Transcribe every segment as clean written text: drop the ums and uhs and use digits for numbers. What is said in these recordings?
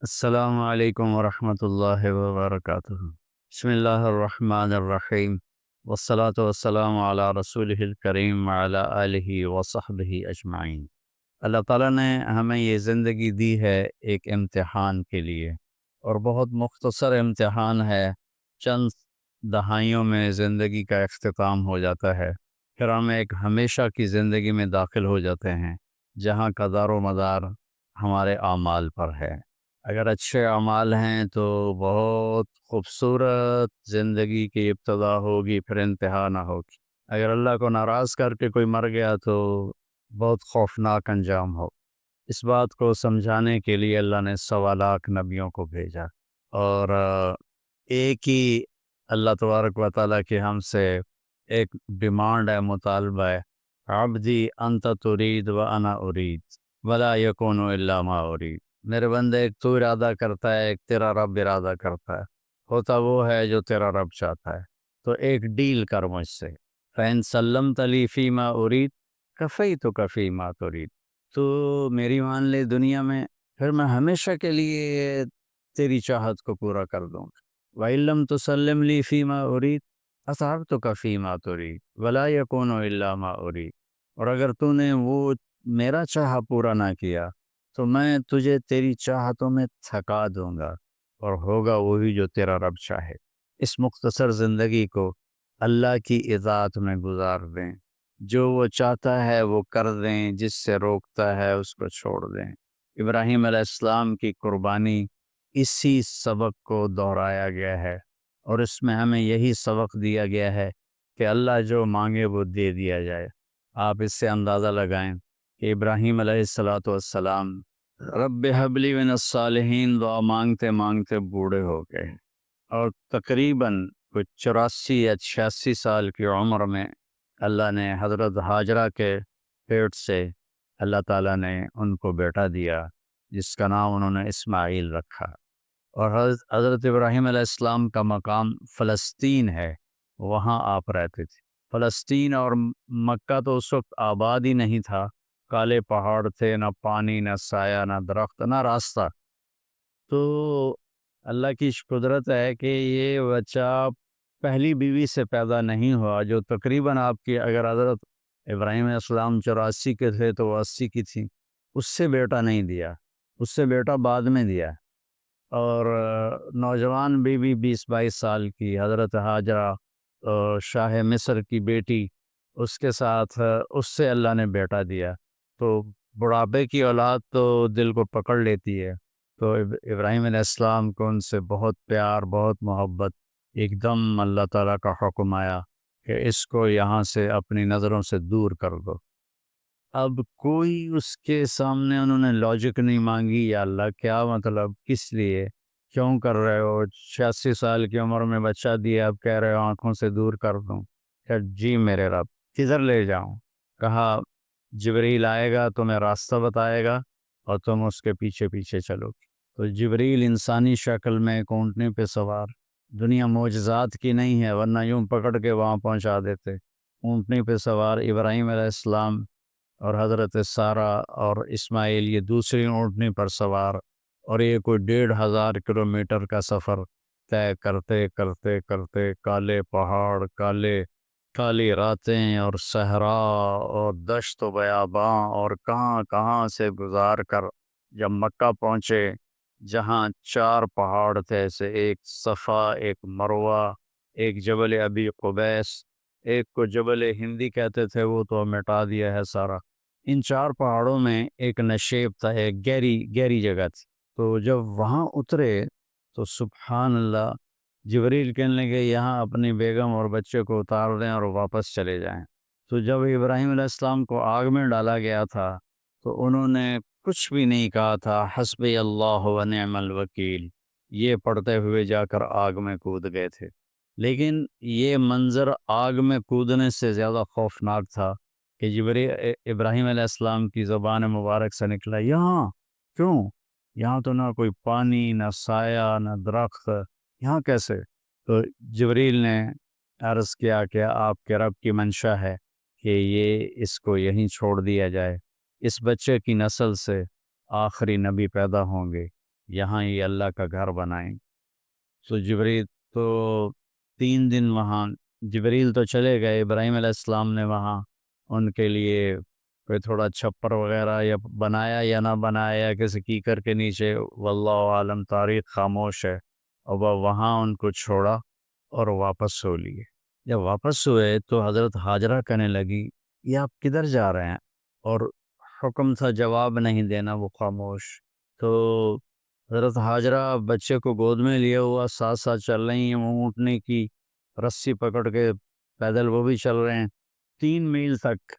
السلام علیکم ورحمۃ اللہ وبرکاتہ۔ بسم اللہ الرحمن الرحیم، والصلاة والسلام علی رسولہ الکریم وعلی آلہ وصحبہ اجمعین۔ اللہ تعالیٰ نے ہمیں یہ زندگی دی ہے ایک امتحان کے لیے، اور بہت مختصر امتحان ہے۔ چند دہائیوں میں زندگی کا اختتام ہو جاتا ہے، پھر ہم ایک ہمیشہ کی زندگی میں داخل ہو جاتے ہیں جہاں کا دار و مدار ہمارے اعمال پر ہے۔ اگر اچھے اعمال ہیں تو بہت خوبصورت زندگی کی ابتدا ہوگی، پھر انتہا نہ ہوگی۔ اگر اللہ کو ناراض کر کے کوئی مر گیا تو بہت خوفناک انجام ہو۔ اس بات کو سمجھانے کے لیے اللہ نے 1.25 نبیوں کو بھیجا، اور ایک ہی اللہ تبارک و تعالیٰ کی ہم سے ایک ڈیمانڈ ہے، مطالبہ ہے: عبدی انت ترید و انا ارید ولا یکون الا ما ارید۔ میرے بندے، ایک تو ارادہ کرتا ہے، ایک تیرا رب ارادہ کرتا ہے، ہوتا وہ ہے جو تیرا رب چاہتا ہے۔ تو ایک ڈیل کر مجھ سے، فَإِن سَلَّمْتَ لِي فِي مَا أُرِيدُ كَفَيْتُكَ فِي مَا تُرِيدُ۔ تو میری مان لے دنیا میں، پھر میں ہمیشہ کے لیے تیری چاہت کو پورا کر دوں گا۔ وَإِن لَّمْ تُسَلِّمْ لِي فِي مَا أُرِيدُ أَتْعَبْتُكَ فِي مَا تُرِيدُ وَلَا يَكُونُ إِلَّا مَا أُرِيدُ۔ اور اگر تو نے وہ میرا چاہا پورا نہ کیا تو میں تجھے تیری چاہتوں میں تھکا دوں گا، اور ہوگا وہی جو تیرا رب چاہے۔ اس مختصر زندگی کو اللہ کی اطاعت میں گزار دیں، جو وہ چاہتا ہے وہ کر دیں، جس سے روکتا ہے اس کو چھوڑ دیں۔ ابراہیم علیہ السلام کی قربانی اسی سبق کو دہرایا گیا ہے، اور اس میں ہمیں یہی سبق دیا گیا ہے کہ اللہ جو مانگے وہ دے دیا جائے۔ آپ اس سے اندازہ لگائیں کہ ابراہیم علیہ السلام رب حب لی من الصالحین دعا مانگتے مانگتے بوڑھے ہو گئے، اور تقریباً کچھ 84 یا 86 سال کی عمر میں اللہ نے حضرت ہاجرہ کے پیٹ سے اللہ تعالیٰ نے ان کو بیٹا دیا، جس کا نام انہوں نے اسماعیل رکھا۔ اور حضرت ابراہیم علیہ السلام کا مقام فلسطین ہے، وہاں آپ رہتے تھے۔ فلسطین اور مکہ تو اس وقت آباد ہی نہیں تھا، کالے پہاڑ تھے، نہ پانی، نہ سایہ، نہ درخت، نہ راستہ۔ تو اللہ کی قدرت ہے کہ یہ بچہ پہلی بیوی سے پیدا نہیں ہوا، جو تقریباً آپ کی، اگر حضرت ابراہیم علیہ السلام 84 کے تھے تو وہ 80 کی تھیں، اس سے بیٹا نہیں دیا، اس سے بیٹا بعد میں دیا۔ اور نوجوان بیوی 20-22 سال کی حضرت ہاجرہ، شاہ مصر کی بیٹی، اس کے ساتھ اس سے اللہ نے بیٹا دیا۔ تو بڑھاپے کی اولاد تو دل کو پکڑ لیتی ہے، تو ابراہیم علیہ السلام کو ان سے بہت پیار، بہت محبت۔ ایک دم اللہ تعالیٰ کا حکم آیا کہ اس کو یہاں سے اپنی نظروں سے دور کر دو۔ اب کوئی اس کے سامنے انہوں نے لاجک نہیں مانگی، یا اللہ کیا مطلب، کس لیے، کیوں کر رہے ہو؟ 86 سال کی عمر میں بچہ دیا، اب کہہ رہے ہو آنکھوں سے دور کر دوں؟ کہ جی میرے رب، کدھر لے جاؤں؟ کہا جبریل آئے گا، تمہیں راستہ بتائے گا، اور تم اس کے پیچھے پیچھے چلو گے۔ تو جبریل انسانی شکل میں ایک اونٹنے پہ سوار، دنیا معجزات کی نہیں ہے ورنہ یوں پکڑ کے وہاں پہنچا دیتے۔ اونٹنے پہ سوار ابراہیم علیہ السلام اور حضرت سارہ اور اسماعیل، یہ دوسری اونٹنی پر سوار، اور یہ کوئی 1,500 کلومیٹر کا سفر طے کرتے کرتے کرتے، کالے پہاڑ، کالی راتیں، اور صحرا، اور دشت و بیاباں، اور کہاں کہاں سے گزار کر جب مکہ پہنچے، جہاں 4 پہاڑ تھے، سے ایک صفا، ایک مروہ، ایک جبل ابی قبیس، ایک کو جبل ہندی کہتے تھے، وہ تو مٹا دیا ہے سارا۔ ان 4 پہاڑوں میں ایک نشیب تھا، ایک گہری جگہ تھی۔ تو جب وہاں اترے تو سبحان اللہ، جبریل کہنے لگے یہاں اپنی بیگم اور بچے کو اتار دیں اور واپس چلے جائیں۔ تو جب ابراہیم علیہ السلام کو آگ میں ڈالا گیا تھا تو انہوں نے کچھ بھی نہیں کہا تھا، حسبی اللہ و نعم الوکیل، یہ پڑھتے ہوئے جا کر آگ میں کود گئے تھے۔ لیکن یہ منظر آگ میں کودنے سے زیادہ خوفناک تھا کہ ابراہیم علیہ السلام کی زبان مبارک سے نکلا، یہاں کیوں؟ یہاں تو نہ کوئی پانی، نہ سایہ، نہ درخت، یہاں کیسے؟ تو جبریل نے عرض کیا کہ آپ کے رب کی منشا ہے کہ یہ اس کو یہیں چھوڑ دیا جائے، اس بچے کی نسل سے آخری نبی پیدا ہوں گے، یہاں یہ اللہ کا گھر بنائیں۔ تو جبریل تو 3 دن وہاں، جبریل تو چلے گئے، ابراہیم علیہ السلام نے وہاں ان کے لیے کوئی تھوڑا چھپر وغیرہ یا بنایا یا نہ بنایا کسی کیکر کے نیچے، واللہ عالم، تاریخ خاموش ہے۔ اور وہ وہاں ان کو چھوڑا اور واپس ہو لیے۔ جب واپس ہوئے تو حضرت ہاجرہ کہنے لگی یہ آپ کدھر جا رہے ہیں؟ اور حکم تھا جواب نہیں دینا، وہ خاموش۔ تو حضرت ہاجرہ بچے کو گود میں لیے ہوا ساتھ ساتھ چل رہی ہیں، وہ اونٹنے کی رسی پکڑ کے پیدل وہ بھی چل رہے ہیں۔ 3 میل تک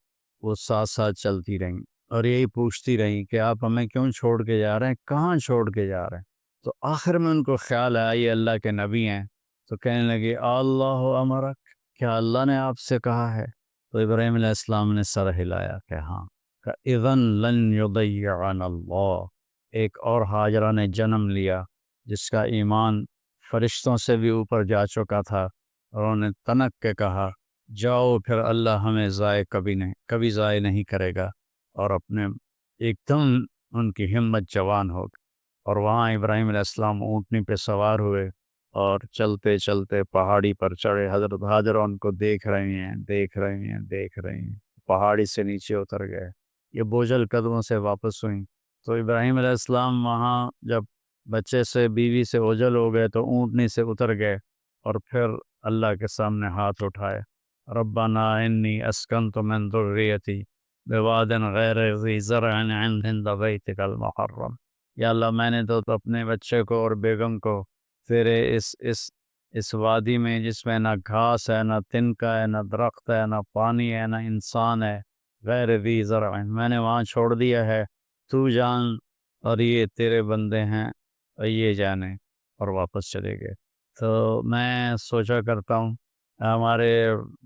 وہ ساتھ ساتھ چلتی رہیں اور یہی پوچھتی رہیں کہ آپ ہمیں کیوں چھوڑ کے جا رہے ہیں، کہاں چھوڑ کے جا رہے ہیں؟ تو آخر میں ان کو خیال آیا یہ اللہ کے نبی ہیں، تو کہنے لگے اللہ امرک، کیا اللہ نے آپ سے کہا ہے؟ تو ابراہیم علیہ السلام نے سر ہلایا کہ ہاں۔ اذن لن یضیعنا اللہ، ایک اور ہاجرہ نے جنم لیا جس کا ایمان فرشتوں سے بھی اوپر جا چکا تھا، اور انہوں نے تنک کے کہا جاؤ پھر اللہ ہمیں کبھی ضائع نہیں کرے گا، اور اپنے ایک دم ان کی ہمت جوان ہو گئی۔ اور وہاں ابراہیم علیہ السلام اونٹنی پہ سوار ہوئے اور چلتے چلتے پہاڑی پر چڑھے۔ حضرت ہاجرہ ان کو دیکھ رہے ہیں، پہاڑی سے نیچے اتر گئے، یہ بوجھل قدموں سے واپس ہوئیں۔ تو ابراہیم علیہ السلام وہاں جب بچے سے بیوی سے اوجھل ہو گئے تو اونٹنی سے اتر گئے اور پھر اللہ کے سامنے ہاتھ اٹھائے، ربنا انی اسکنت من ذریتی بواد غیر ذی زرع عند بیتک المحرم، یا اللہ میں نے تو اپنے بچے کو اور بیگم کو تیرے اس وادی میں جس میں نہ گھاس ہے، نہ تنکا ہے، نہ درخت ہے، نہ پانی ہے، نہ انسان ہے، غیر ذی زرع، میں نے وہاں چھوڑ دیا ہے، تو جان اور یہ تیرے بندے ہیں اور یہ جانے، اور واپس چلے گئے۔ تو میں سوچا کرتا ہوں ہمارے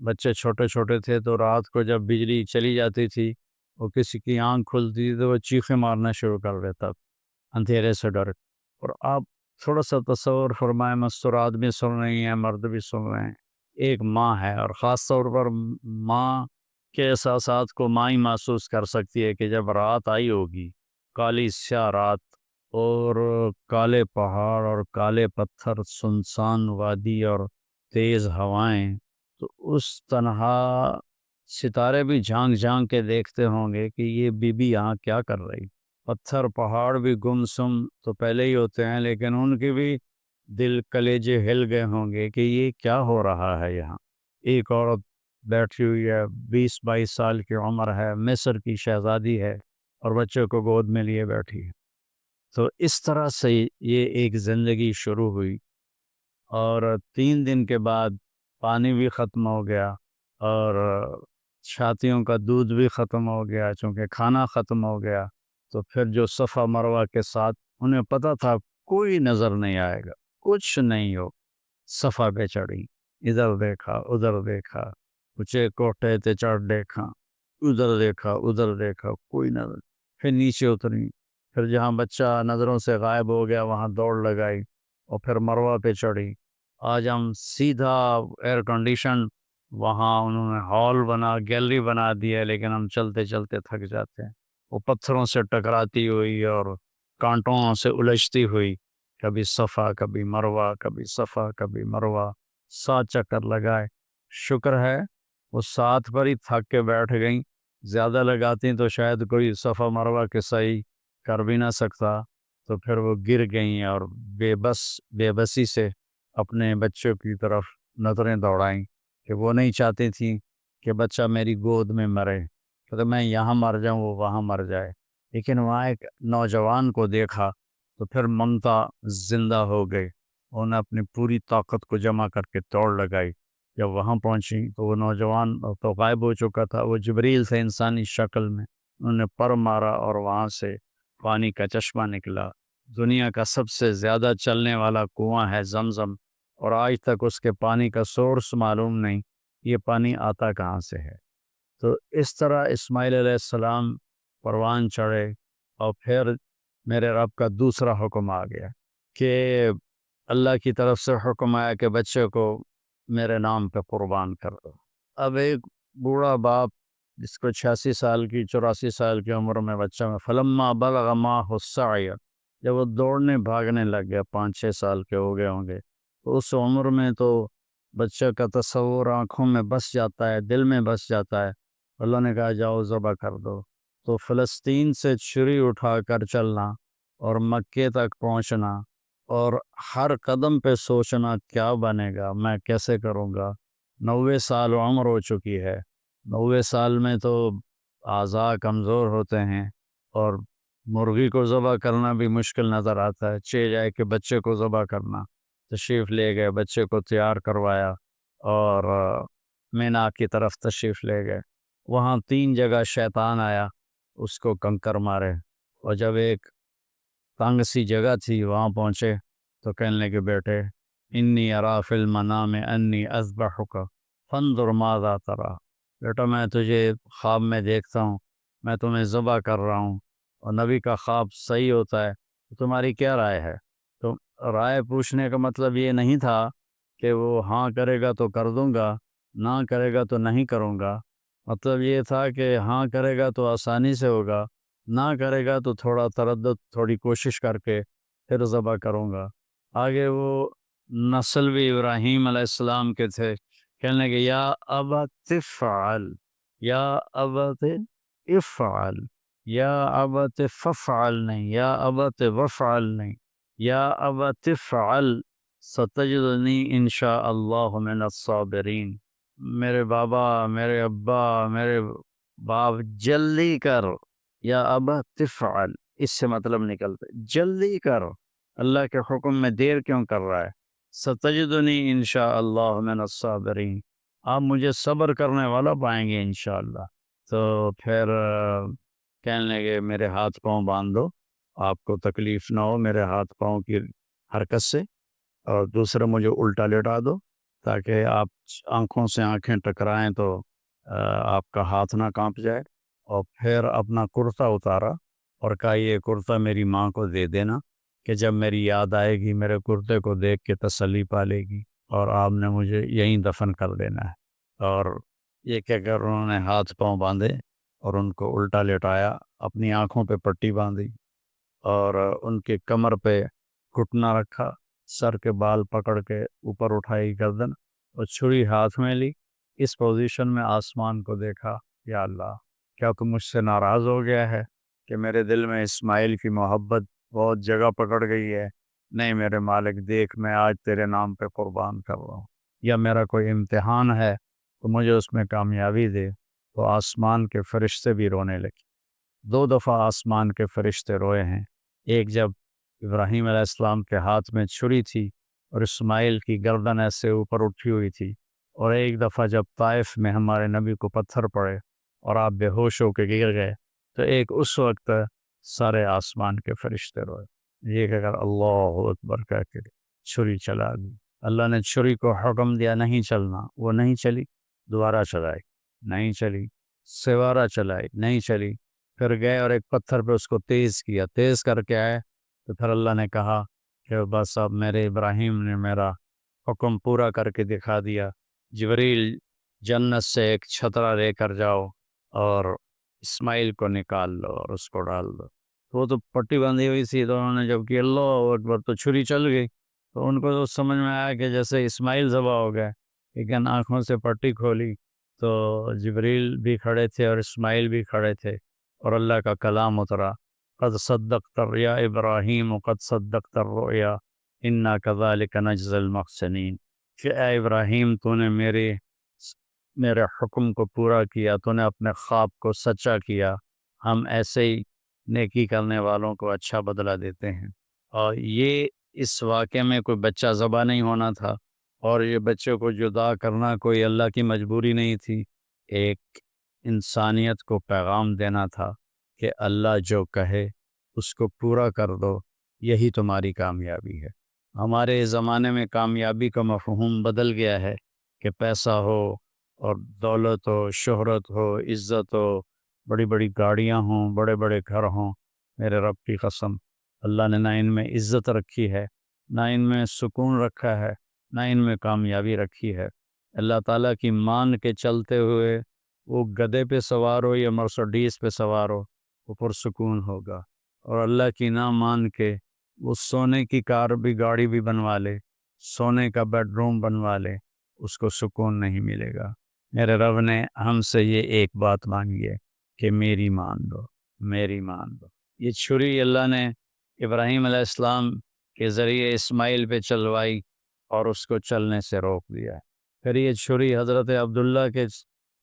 بچے چھوٹے چھوٹے تھے تو رات کو جب بجلی چلی جاتی تھی، وہ کسی کی آنکھ کھلتی تھی تو وہ چیخیں مارنا شروع کر دیتا اندھیرے سے ڈر۔ اور آپ تھوڑا سا تصور فرمائیں، مستورات بھی سن رہی ہیں، مرد بھی سن رہے ہیں، ایک ماں ہے، اور خاص طور پر ماں کے احساسات کو ماں ہی محسوس کر سکتی ہے کہ جب رات آئی ہوگی، کالی سیاہ رات اور کالے پہاڑ اور کالے پتھر، سنسان وادی اور تیز ہوائیں، تو اس تنہا ستارے بھی جھانک جھانک کے دیکھتے ہوں گے کہ یہ بی بی یہاں کیا کر رہی۔ پتھر پہاڑ بھی گمسم تو پہلے ہی ہوتے ہیں، لیکن ان کے بھی دل کلیجے ہل گئے ہوں گے کہ یہ کیا ہو رہا ہے یہاں۔ ایک عورت بیٹھی ہوئی ہے، 20-22 سال کی عمر ہے، مصر کی شہزادی ہے، اور بچے کو گود میں لیے بیٹھی ہے۔ تو اس طرح سے یہ ایک زندگی شروع ہوئی، اور 3 دن کے بعد پانی بھی ختم ہو گیا اور چھاتیوں کا دودھ بھی ختم ہو گیا، چونکہ کھانا ختم ہو گیا۔ تو پھر جو صفا مروہ کے ساتھ انہیں پتہ تھا کوئی نظر نہیں آئے گا، کچھ نہیں ہو، صفا پہ چڑھی، ادھر دیکھا ادھر دیکھا، اونچے کوٹھے تے چڑھ دیکھا، ادھر دیکھا کوئی نظر، پھر نیچے اتری، پھر جہاں بچہ نظروں سے غائب ہو گیا وہاں دوڑ لگائی، اور پھر مروہ پہ چڑھی۔ آج ہم سیدھا ایئر کنڈیشن وہاں انہوں نے ہال گیلری بنا دی ہے، لیکن ہم چلتے چلتے تھک جاتے ہیں، وہ پتھروں سے ٹکراتی ہوئی اور کانٹوں سے الجھتی ہوئی، کبھی صفا کبھی مروہ، کبھی صفا کبھی مروہ، 7 چکر لگائے۔ شکر ہے وہ 7 پر ہی تھک کے بیٹھ گئیں، زیادہ لگاتی تو شاید کوئی صفا مروہ کے صحیح کر بھی نہ سکتا، تو پھر وہ گر گئیں اور بے بسی سے اپنے بچوں کی طرف نظریں دوڑائیں کہ وہ نہیں چاہتی تھیں کہ بچہ میری گود میں مرے، کہ میں یہاں مر جاؤں وہ وہاں مر جائے۔ لیکن وہاں ایک نوجوان کو دیکھا تو پھر ممتا زندہ ہو گئی، انہوں نے اپنی پوری طاقت کو جمع کر کے دوڑ لگائی۔ جب وہاں پہنچی تو وہ نوجوان تو غائب ہو چکا تھا، وہ جبریل تھے انسانی شکل میں، انہوں نے پر مارا اور وہاں سے پانی کا چشمہ نکلا۔ دنیا کا سب سے زیادہ چلنے والا کنواں ہے زمزم، اور آج تک اس کے پانی کا سورس معلوم نہیں، یہ پانی آتا کہاں سے ہے۔ تو اس طرح اسماعیل علیہ السلام پروان چڑھے، اور پھر میرے رب کا دوسرا حکم آ گیا کہ اللہ کی طرف سے حکم آیا کہ بچے کو میرے نام پہ قربان کر دو۔ اب ایک بوڑھا باپ جس کو 86 سال کی 84 سال کی عمر میں بچہ میں، فلما بلغ معه السعی، جب وہ دوڑنے بھاگنے لگ گیا، 5-6 سال کے ہو گئے ہوں گے، تو اس عمر میں تو بچہ کا تصور آنکھوں میں بس جاتا ہے، دل میں بس جاتا ہے۔ اللہ نے کہا جاؤ ذبح کر دو۔ تو فلسطین سے چھری اٹھا کر چلنا اور مکے تک پہنچنا، اور ہر قدم پہ سوچنا کیا بنے گا، میں کیسے کروں گا۔ 90 سال عمر ہو چکی ہے، 90 سال میں تو اعضاء کمزور ہوتے ہیں، اور مرغی کو ذبح کرنا بھی مشکل نظر آتا ہے، جائے کہ بچے کو ذبح کرنا۔ تشریف لے گئے، بچے کو تیار کروایا اور مینا کی طرف تشریف لے گئے۔ وہاں 3 جگہ شیطان آیا، اس کو کنکر مارے، اور جب ایک تنگ سی جگہ تھی وہاں پہنچے تو کہنے لگے بیٹے انی ارا فی المنام انی اذبحک فانظر ماذا تری، بیٹا میں تجھے خواب میں دیکھتا ہوں، میں تمہیں ذبح کر رہا ہوں، اور نبی کا خواب صحیح ہوتا ہے، تو تمہاری کیا رائے ہے؟ تو رائے پوچھنے کا مطلب یہ نہیں تھا کہ وہ ہاں کرے گا تو کر دوں گا، نہ کرے گا تو نہیں کروں گا۔ مطلب یہ تھا کہ ہاں کرے گا تو آسانی سے ہوگا، نہ کرے گا تو تھوڑا تردد، تھوڑی کوشش کر کے پھر ذبح کروں گا۔ آگے وہ نسل بھی ابراہیم علیہ السلام کے تھے، کہنے لگے یا ابت افعل، یا ابت افعل، یا ابت ففعل نہیں، یا ابت وفعل نہیں، یا ابت افعل ستجدنی انشاء اللہ من الصابرین۔ میرے بابا، میرے ابا، میرے باپ، جلدی کر، یا ابت افعل، اس سے مطلب نکلتا ہے جلدی کر، اللہ کے حکم میں دیر کیوں کر رہا ہے؟ ستجدنی انشاء اللہ من الصابرین، آپ مجھے صبر کرنے والا پائیں گے انشاءاللہ۔ تو پھر کہنے لگے میرے ہاتھ پاؤں باندھ دو، آپ کو تکلیف نہ ہو میرے ہاتھ پاؤں کی حرکت سے، اور دوسرا مجھے الٹا لیٹا دو تاکہ آپ آنکھوں سے آنکھیں ٹکرائیں تو آپ کا ہاتھ نہ کانپ جائے۔ اور پھر اپنا کرتا اتارا اور کہا یہ کرتا میری ماں کو دے دینا، کہ جب میری یاد آئے گی میرے کرتے کو دیکھ کے تسلی پا لے گی، اور آپ نے مجھے یہیں دفن کر دینا ہے۔ اور یہ کہہ کر انہوں نے ہاتھ پاؤں باندھے اور ان کو الٹا لٹایا، اپنی آنکھوں پہ پٹی باندھی، اور ان کے کمر پہ گھٹنا رکھا، سر کے بال پکڑ کے اوپر اٹھائی گردن، اور چھری ہاتھ میں لی۔ اس پوزیشن میں آسمان کو دیکھا، یا اللہ کیا تو مجھ سے ناراض ہو گیا ہے کہ میرے دل میں اسماعیل کی محبت بہت جگہ پکڑ گئی ہے؟ نہیں میرے مالک، دیکھ میں آج تیرے نام پہ قربان کر رہا ہوں، یا میرا کوئی امتحان ہے تو مجھے اس میں کامیابی دے۔ تو آسمان کے فرشتے بھی رونے لگے۔ 2 دفعہ آسمان کے فرشتے روئے ہیں، ایک جب ابراہیم علیہ السلام کے ہاتھ میں چھری تھی اور اسماعیل کی گردن ایسے اوپر اٹھی ہوئی تھی، اور ایک دفعہ جب طائف میں ہمارے نبی کو پتھر پڑے اور آپ بے ہوش ہو کے گر گئے، تو ایک اس وقت سارے آسمان کے فرشتے روئے۔ یہ کہ اگر اللہ اکبر کہہ کے چھری چلا دی، اللہ نے چھری کو حکم دیا نہیں چلنا، وہ نہیں چلی، دوبارہ چلائی نہیں چلی، سوارہ چلائی نہیں چلی، پھر گئے اور ایک پتھر پہ اس کو تیز کیا، تیز کر کے آئے تو پھر اللہ نے کہا کہ بس اب میرے ابراہیم نے میرا حکم پورا کر کے دکھا دیا، جبریل جنت سے ایک چھترا لے کر جاؤ اور اسماعیل کو نکال لو اور اس کو ڈال دو۔ وہ تو پٹی باندھی ہوئی تھی، تو انہوں نے جب کہ اللہ اکبر تو چھری چل گئی، تو ان کو تو سمجھ میں آیا کہ جیسے اسماعیل ذبح ہو گئے، لیکن آنکھوں سے پٹی کھولی تو جبریل بھی کھڑے تھے اور اسماعیل بھی کھڑے تھے، اور اللہ کا کلام اترا، قد صدقت الرؤیا ابراہیم قد صدقت الرؤیا انا کذالک نجزی المحسنین، کہ اے ابراہیم تو نے میرے حکم کو پورا کیا، تو نے اپنے خواب کو سچا کیا، ہم ایسے ہی نیکی کرنے والوں کو اچھا بدلہ دیتے ہیں۔ اور یہ اس واقعے میں کوئی بچہ ذبح نہیں ہونا تھا، اور یہ بچے کو جدا کرنا کوئی اللہ کی مجبوری نہیں تھی، ایک انسانیت کو پیغام دینا تھا کہ اللہ جو کہے اس کو پورا کر دو، یہی تمہاری کامیابی ہے۔ ہمارے زمانے میں کامیابی کا مفہوم بدل گیا ہے کہ پیسہ ہو اور دولت ہو، شہرت ہو، عزت ہو، بڑی بڑی گاڑیاں ہوں، بڑے بڑے گھر ہوں۔ میرے رب کی قسم، اللہ نے نہ ان میں عزت رکھی ہے، نہ ان میں سکون رکھا ہے، نہ ان میں کامیابی رکھی ہے۔ اللہ تعالیٰ کی مان کے چلتے ہوئے وہ گدھے پہ سوار ہو یا مرسڈیز پہ سوار ہو، وہ پرسکون ہوگا، اور اللہ کی نہ مان کے وہ سونے کی کار بھی گاڑی بھی بنوا لے، سونے کا بیڈ روم بنوا لے، اس کو سکون نہیں ملے گا۔ میرے رب نے ہم سے یہ ایک بات مانگی ہے کہ میری مان لو، میری مان لو۔ یہ چھری اللہ نے ابراہیم علیہ السلام کے ذریعے اسماعیل پہ چلوائی اور اس کو چلنے سے روک دیا۔ پھر یہ چھری حضرت عبداللہ کے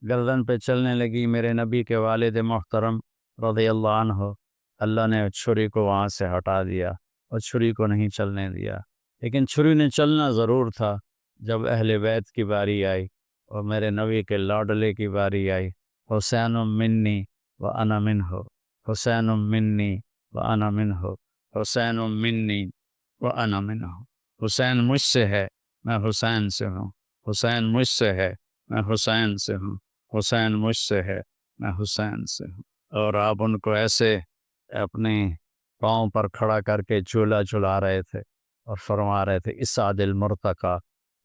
گردن پہ چلنے لگی، میرے نبی کے والد محترم رضی اللہ عنہ۔ اللہ نے چھری کو وہاں سے ہٹا دیا اور چھری کو نہیں چلنے دیا، لیکن چھری نے چلنا ضرور تھا جب اہل بیت کی باری آئی اور میرے نبی کے لاڈلے کی باری آئی۔ حسین منی و انا منہ، حسین منی و انا منہ، حسین منی و انا منہ۔ حسین مجھ سے ہے، میں حسین سے ہوں، حسین مجھ سے ہے، میں حسین سے ہوں، حسین مجھ سے ہے، میں حسین سے ہوں۔ اور آپ ان کو ایسے اپنے پاؤں پر کھڑا کر کے جھولا جھلا رہے تھے اور فرما رہے تھے اسعد المرتقی،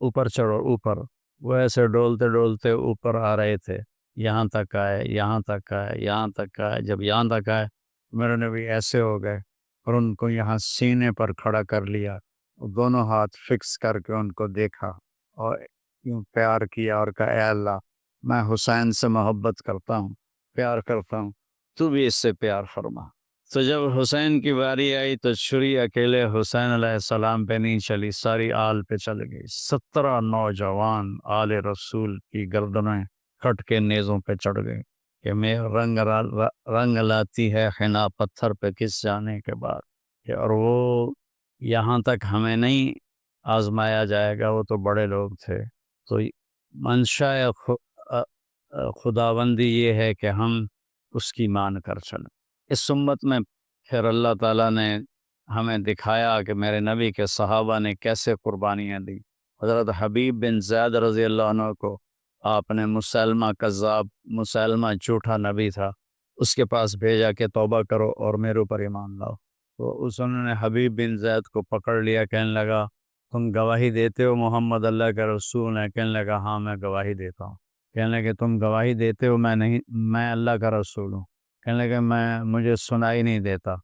اوپر چڑھو اوپر۔ وہ ایسے ڈولتے ڈولتے اوپر آ رہے تھے، یہاں تک آئے، یہاں تک آئے، یہاں تک آئے۔ جب یہاں تک آئے میرے نبی ایسے ہو گئے اور ان کو یہاں سینے پر کھڑا کر لیا، دونوں ہاتھ فکس کر کے ان کو دیکھا اور یوں پیار کیا اور کہا اے اللہ، میں حسین سے محبت کرتا ہوں، پیار کرتا ہوں، تو بھی اس سے پیار فرما۔ تو جب حسین کی باری آئی تو چھری اکیلے حسین علیہ السلام پہ نہیں چلی، ساری آل پہ چل گئی۔ 17 نوجوان آل رسول کی گردنیں کٹ کے نیزوں پہ چڑھ گئے کہ میں رنگ لاتی ہے حنا پتھر پہ کس جانے کے بعد۔ اور وہ یہاں تک ہمیں نہیں آزمایا جائے گا، وہ تو بڑے لوگ تھے۔ تو منشا خداوندی یہ ہے کہ ہم اس کی مان کر چلیں۔ اس امت میں پھر اللہ تعالیٰ نے ہمیں دکھایا کہ میرے نبی کے صحابہ نے کیسے قربانیاں دی۔ حضرت حبیب بن زید رضی اللہ عنہ کو آپ نے مسلمہ کذاب، مسلمہ جھوٹا نبی تھا، اس کے پاس بھیجا کہ توبہ کرو اور میرے اوپر ایمان لاؤ۔ تو انہوں نے حبیب بن زید کو پکڑ لیا، کہنے لگا تم گواہی دیتے ہو محمد اللہ کا رسول ہے؟ کہنے لگا ہاں میں گواہی دیتا ہوں۔ کہنے لگے تم گواہی دیتے ہو میں اللہ کا رسول ہوں؟ کہنے لگا مجھے سنائی نہیں دیتا۔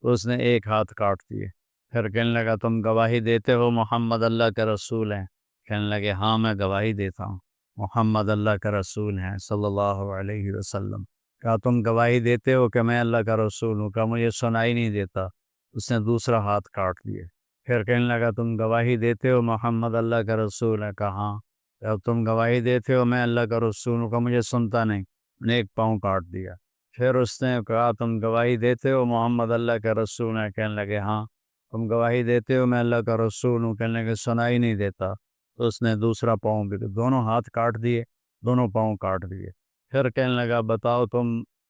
تو اس نے ایک ہاتھ کاٹ دیے۔ پھر کہنے لگا تم گواہی دیتے ہو محمد اللہ کا رسول ہیں؟ کہنے لگے ہاں میں گواہی دیتا ہوں، محمد اللہ کا رسول ہیں صلی اللہ علیہ وسلم۔ کہا تم گواہی دیتے ہو کہ میں اللہ کا رسول ہوں؟ کہا مجھے سنائی نہیں دیتا۔ اس نے دوسرا ہاتھ کاٹ دیے۔ پھر کہنے لگا تم گواہی دیتے ہو محمد اللہ کا رسول ہے؟ کہا ہاں۔ کہا تم گواہی دیتے ہو میں اللہ کا رسول ہوں؟ کہا مجھے سنتا نہیں۔ نے ایک پاؤں کاٹ دیا۔ پھر اس نے کہا تم گواہی دیتے ہو محمد اللہ کا رسول ہے؟ کہنے لگے ہاں۔ تم گواہی دیتے ہو میں اللہ کا رسول ہوں؟ کہنے لگے سنائی نہیں دیتا۔ تو اس نے دوسرا پاؤں بھی، دونوں ہاتھ کاٹ دیے، دونوں پاؤں کاٹ دیے۔ پھر کہنے لگا بتاؤ تم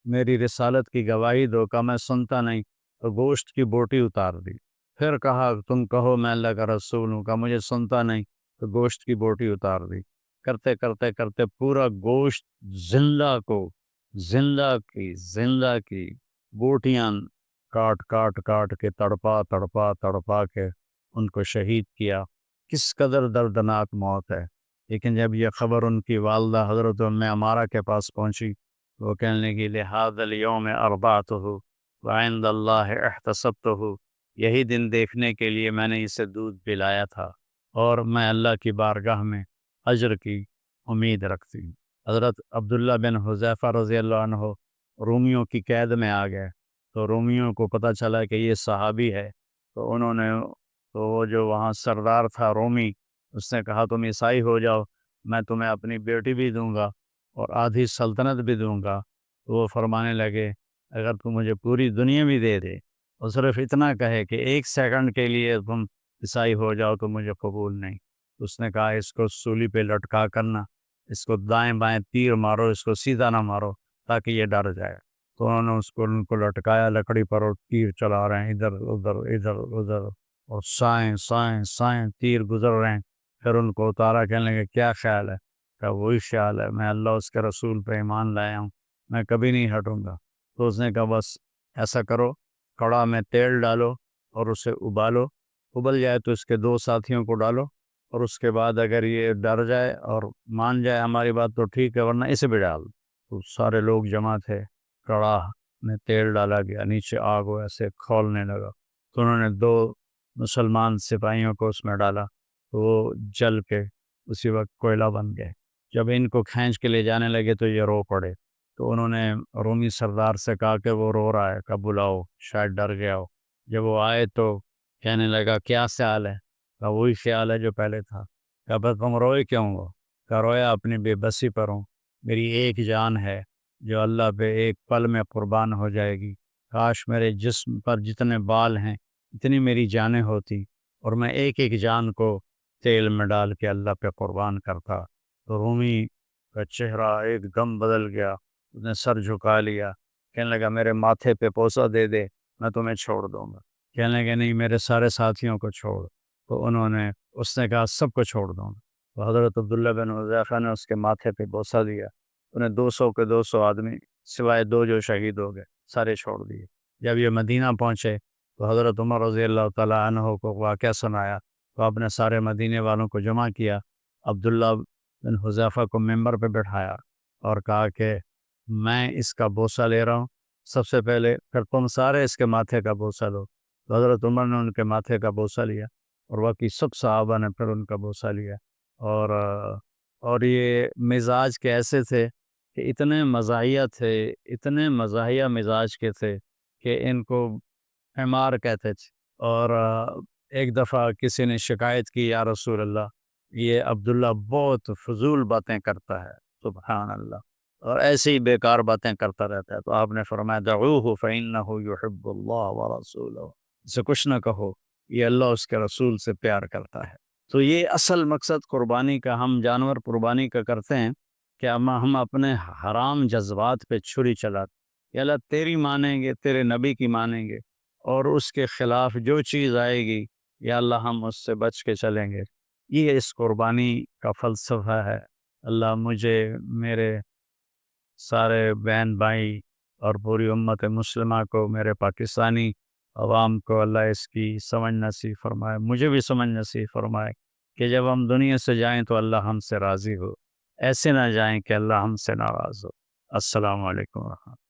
میری رسالت کی گواہی دو۔ کہا میں سنتا نہیں۔ تو گوشت کی بوٹی اتار دی۔ پھر کہا تم کہو میں اللہ کا رسول ہوں۔ کہا مجھے سنتا نہیں۔ تو گوشت کی بوٹی اتار دی۔ کرتے کرتے کرتے پورا گوشت زندہ کی بوٹیاں کاٹ کاٹ کاٹ کے تڑپا تڑپا تڑپا کے ان کو شہید کیا۔ کس قدر دردناک موت ہے۔ لیکن جب یہ خبر ان کی والدہ حضرت ام عمارہ کے پاس پہنچی، وہ کہنے لگی لہذا الیوم اربعتہ وعند اللہ احتسبتہ، یہی دن دیکھنے کے لیے میں نے اسے دودھ پلایا تھا اور میں اللہ کی بارگاہ میں اجر کی امید رکھتی ہوں۔ حضرت عبداللہ بن حذیفہ رضی اللہ عنہ رومیوں کی قید میں آ گئے، تو رومیوں کو پتہ چلا کہ یہ صحابی ہے، تو انہوں نے تو وہ جو وہاں سردار تھا رومی، اس نے کہا تم عیسائی ہو جاؤ، میں تمہیں اپنی بیٹی بھی دوں گا اور آدھی سلطنت بھی دوں گا۔ تو وہ فرمانے لگے اگر تم مجھے پوری دنیا بھی دے دے اور صرف اتنا کہے کہ 1 سیکنڈ کے لیے تم عیسائی ہو جاؤ تو مجھے قبول نہیں۔ اس نے کہا اس کو سولی پہ لٹکا کرنا، اس کو دائیں بائیں تیر مارو، اس کو سیدھا نہ مارو تاکہ یہ ڈر جائے۔ تو انہوں نے ان کو لٹکایا لکڑی پر اور تیر چلا رہے ہیں ادھر ادھر اور سائیں تیر گزر رہے ہیں۔ پھر ان کو اتارا، کہنے لگے کیا خیال ہے؟ کہ وہی خیال ہے، میں اللہ اس کے رسول پہ ایمان لایا ہوں، میں کبھی نہیں ہٹوں گا۔ تو اس نے کہا بس ایسا کرو، کڑا میں تیل ڈالو اور اسے ابالو، ابل جائے تو اس کے 2 ساتھیوں کو ڈالو، اور اس کے بعد اگر یہ ڈر جائے اور مان جائے ہماری بات تو ٹھیک ہے، ورنہ اسے بھی ڈال۔ تو سارے لوگ جمع تھے، کڑا میں تیل ڈالا گیا، نیچے آگ ایسے کھولنے لگا، تو انہوں نے 2 مسلمان سپاہیوں کو اس میں ڈالا تو وہ جل کے اسی وقت کوئلہ بن گئے۔ جب ان کو کھینچ کے لے جانے لگے تو یہ رو پڑے، تو انہوں نے رومی سردار سے کہا کہ وہ رو رہا ہے، کہ بلاؤ، شاید ڈر گیا ہو۔ جب وہ آئے تو کہنے لگا کیا خیال ہے؟ کہا وہی خیال ہے جو پہلے تھا۔ کہا بس تم روئے کیوں ہو؟ کہا رویا اپنی بے بسی پر ہوں، میری ایک جان ہے جو اللہ پہ ایک پل میں قربان ہو جائے گی، کاش میرے جسم پر جتنے بال ہیں اتنی میری جانیں ہوتی اور میں ایک ایک جان کو تیل میں ڈال کے اللہ پہ قربان کرتا۔ تو رومی کا چہرہ ایک دم بدل گیا، اس نے سر جھکا لیا، کہنے لگا میرے ماتھے پہ بوسہ دے دے، میں تمہیں چھوڑ دوں گا۔ کہنے لگا نہیں، میرے سارے ساتھیوں کو چھوڑ۔ تو اس نے کہا سب کو چھوڑ دوں گا۔ تو حضرت عبداللہ بن حذیفہ نے اس کے ماتھے پہ بوسہ دیا، انہیں 200 کے 200 آدمی سوائے 2 جو شہید ہو گئے سارے چھوڑ دیے۔ جب یہ مدینہ پہنچے تو حضرت عمر رضی اللہ تعالیٰ عنہ کو واقعہ سنایا، تو آپ نے سارے مدینے والوں کو جمع کیا، عبداللہ بن حذیفہ کو ممبر پہ بٹھایا اور کہا کہ میں اس کا بوسہ لے رہا ہوں سب سے پہلے، پھر تم سارے اس کے ماتھے کا بوسہ لو۔ تو حضرت عمر نے ان کے ماتھے کا بوسہ لیا اور باقی سب صحابہ نے پھر ان کا بوسہ لیا۔ اور یہ مزاج کے ایسے تھے کہ اتنے مزاحیہ تھے، اتنے مزاحیہ مزاج کے تھے کہ ان کو حمار کہتے تھے۔ اور ایک دفعہ کسی نے شکایت کی، یا رسول اللہ یہ عبداللہ بہت فضول باتیں کرتا ہے، سبحان اللہ، اور ایسے ہی بیکار باتیں کرتا رہتا ہے۔ تو آپ نے فرمایا دعوہ فإنہ یحب اللہ ورسولہ، اسے کچھ نہ کہو، یہ اللہ اس کے رسول سے پیار کرتا ہے۔ تو یہ اصل مقصد قربانی کا، ہم جانور قربانی کا کرتے ہیں کہ ہم اپنے حرام جذبات پہ چھری چلاتے، یا اللہ تیری مانیں گے، تیرے نبی کی مانیں گے، اور اس کے خلاف جو چیز آئے گی یا اللہ ہم اس سے بچ کے چلیں گے۔ یہ اس قربانی کا فلسفہ ہے۔ اللہ مجھے، میرے سارے بہن بھائی اور پوری امت مسلمہ کو، میرے پاکستانی عوام کو اللہ اس کی سمجھ نصیب فرمائے، مجھے بھی سمجھ نصیب فرمائے کہ جب ہم دنیا سے جائیں تو اللہ ہم سے راضی ہو، ایسے نہ جائیں کہ اللہ ہم سے ناراض ہو۔ السلام علیکم ورحمۃ اللہ۔